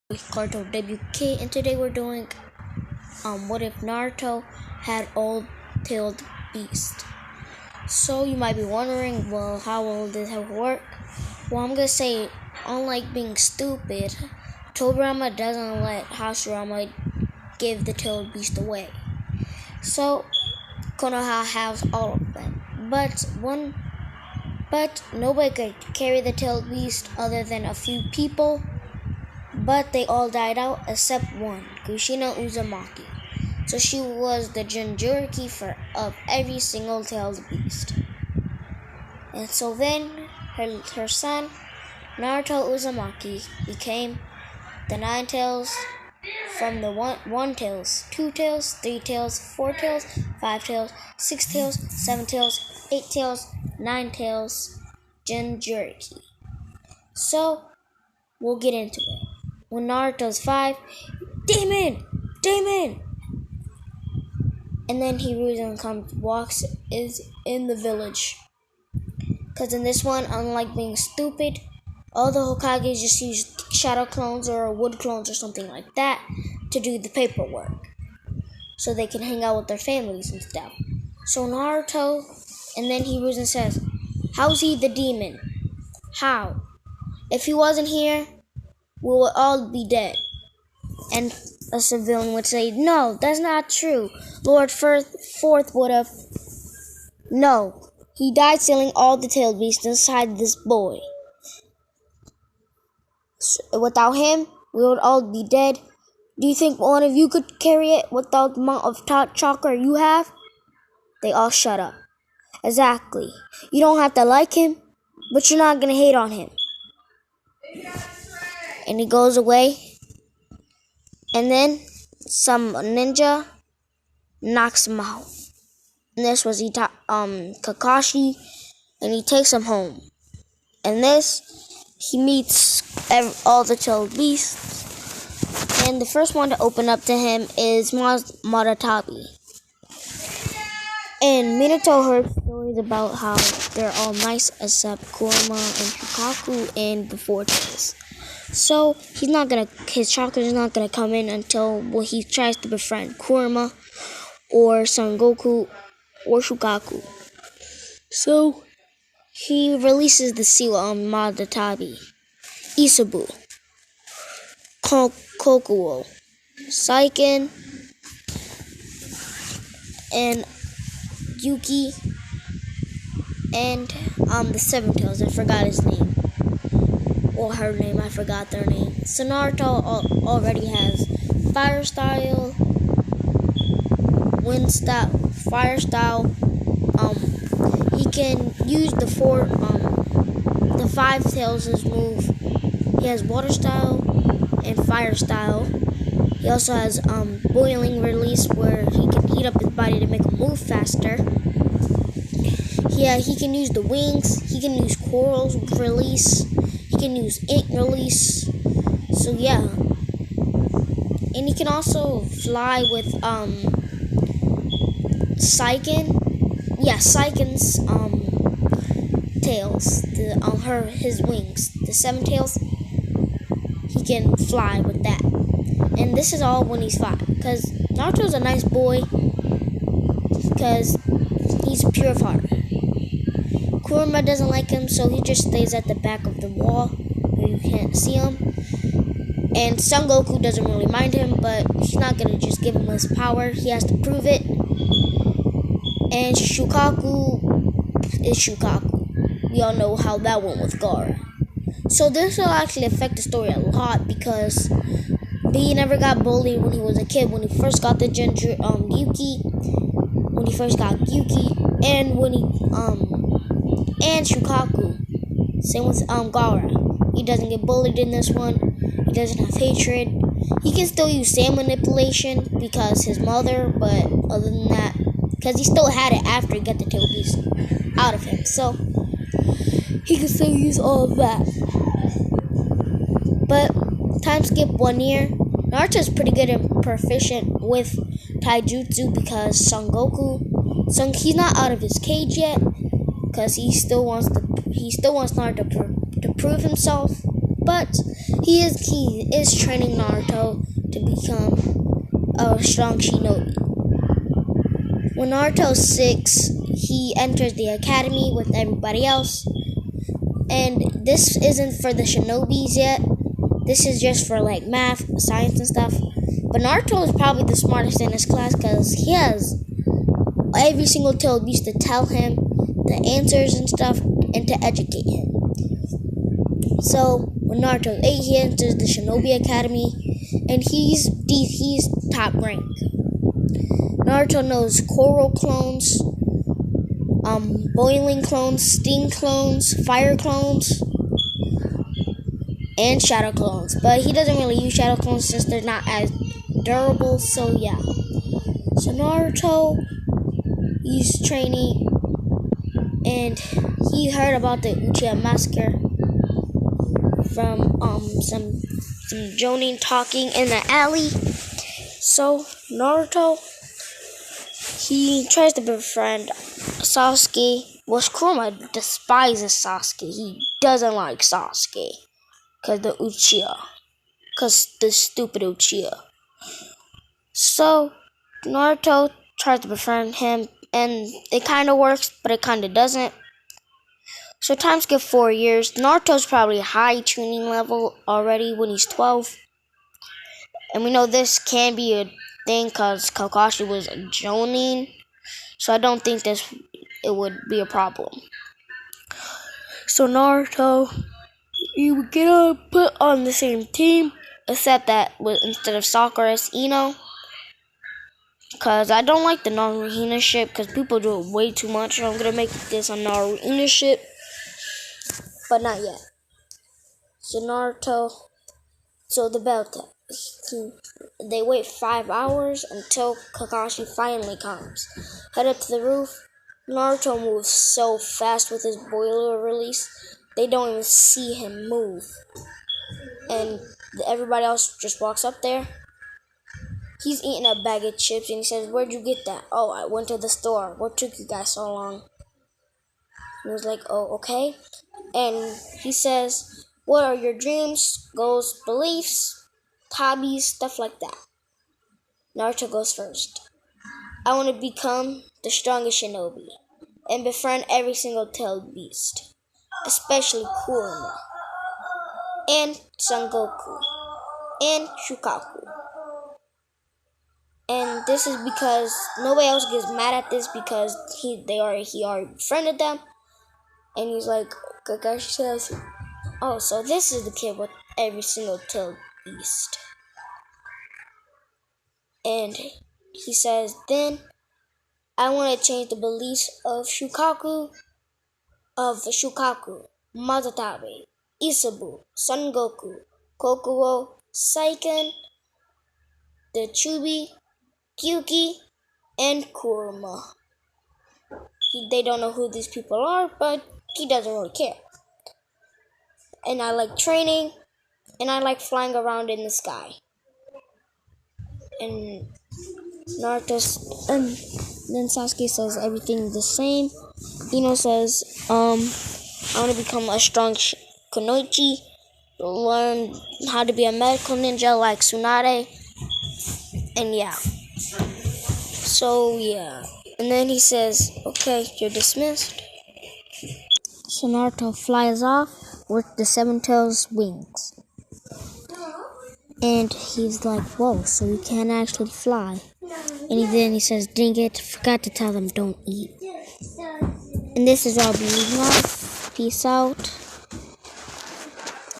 Carto WK, and today we're doing what if Naruto had all-tailed beast. So you might be wondering, well, how will this work? Well, I'm gonna say, unlike being stupid, Tobirama doesn't let Hashirama give the tailed beast away. So Konoha has all of them, but nobody could carry the tailed beast other than a few people. But they all died out except one, Kushina Uzumaki. So she was the Jinchuriki of every single tailed beast. And so then her son, Naruto Uzumaki, became the 9 tails from the 1 tails, 2 tails, 3 tails, 4 tails, 5 tails, 6 tails, 7 tails, 8 tails, 9 tails, Jinchuriki. So we'll get into it. When Naruto's 5, Demon! And then Hiruzen walks is in the village. Because in this one, unlike being stupid, all the Hokages just use shadow clones or wood clones or something like that to do the paperwork. So they can hang out with their families and stuff. So Naruto, and then Hiruzen says, how's he the demon? How? If he wasn't here, we would all be dead. And a civilian would say, no, that's not true. Lord Fourth would have. No, he died stealing all the tailed beasts inside this boy. So, without him, we would all be dead. Do you think one of you could carry it without the amount of chakra you have? They all shut up. Exactly. You don't have to like him, but you're not gonna hate on him. And he goes away, and then some ninja knocks him out. And this was Kakashi, and he takes him home. And he meets all the tailed beasts, and the first one to open up to him is Madatabi. And Minato heard stories about how they're all nice except Kurama and Shukaku and the Fortress. So his chakra is not gonna come in until he tries to befriend Kurama or Son Goku or Shukaku. So he releases the seal on Madatabi, Isabu, Kokuo, Saiken, and Yuki, and the Seven Tails. I forgot his name. Or her name, I forgot their name. So Naruto already has Fire Style, Wind Style, Fire Style. He can use the 5 tails' move. He has Water Style and Fire Style. He also has Boiling Release, where he can heat up his body to make him move faster. Yeah, he can use the wings. He can use Coral Release. He can use Ink Release. So yeah. And he can also fly with Saiken. Yeah, Saiken's tails. His wings. The 7 tails. He can fly with that. And this is all when he's 5. Because Naruto's a nice boy. Because he's pure of heart. Kurama doesn't like him, so he just stays at the back of the wall where you can't see him. And Son Goku doesn't really mind him, but he's not gonna just give him his power. He has to prove it. And Shukaku is Shukaku. We all know how that went with Gaara. So this will actually affect the story a lot because B never got bullied when he was a kid. When he first got the Yuki, when he first got Yuki, and when he and Shukaku. Same with Gaara. He doesn't get bullied in this one. He doesn't have hatred. He can still use sand manipulation because his mother, but other than that, because he still had it after he got the tail beast out of him. So he can still use all of that. But time skip 1 year. Naruto's pretty good and proficient with taijutsu because Son Goku, he's not out of his cage yet. Because he still wants Naruto to prove himself, but he is training Naruto to become a strong shinobi. When Naruto's 6, he enters the academy with everybody else. And this isn't for the shinobis yet. This is just for like math, science, and stuff. But Naruto is probably the smartest in his class because he has every single tail used to tell him the answers and stuff and to educate him. So when Naruto's 8, he enters the Shinobi Academy and he's top rank. Naruto knows coral clones, boiling clones, sting clones, fire clones, and shadow clones. But he doesn't really use shadow clones since they're not as durable, so yeah. So Naruto, he's training, and he heard about the Uchiha massacre from some jonin talking in the alley. So Naruto, he tries to befriend Sasuke. Well, Kurama despises Sasuke. He doesn't like Sasuke because the stupid Uchiha. So Naruto tries to befriend him, and it kind of works, but it kind of doesn't. So time skip 4 years. Naruto's probably high tuning level already when he's 12. And we know this can be a thing because Kakashi was a jonin. So I don't think it would be a problem. So Naruto, he would get put on the same team, except that instead of Sakura, it's Ino. Because I don't like the Naruto ship because people do it way too much. So I'm going to make this a Naruto ship. But not yet. So Naruto, so the belt, they wait 5 hours until Kakashi finally comes. Head up to the roof. Naruto moves so fast with his boiler release, they don't even see him move. And everybody else just walks up there. He's eating a bag of chips and he says, "Where'd you get that?" "Oh, I went to the store." "What took you guys so long?" He was like, "Oh, okay." And he says, "What are your dreams, goals, beliefs, hobbies, stuff like that?" Naruto goes first. "I want to become the strongest shinobi and befriend every single tailed beast, especially Kurama, and Son Goku, and Shukaku." And this is because nobody else gets mad at this because he already befriended them. And he's like, Kakashi says, "Oh, so this is the kid with every single tailed beast." And he says, "Then I want to change the beliefs of Shukaku, Mazatabe, Isabu, Son Goku, Kokuo, Saiken, the Chubi, Kyuki, and Kurama." They don't know who these people are, but he doesn't really care. "And I like training, and I like flying around in the sky." And then Sasuke says everything the same. Ino says, "I want to become a strong kunoichi, learn how to be a medical ninja like Tsunade." And yeah. So yeah. And then he says, "Okay, you're dismissed." So Naruto flies off with the Seven Tails wings. And he's like, "Whoa, so he can actually fly." And then he says, "Dang it, forgot to tell them don't eat." And this is all being off. Peace out.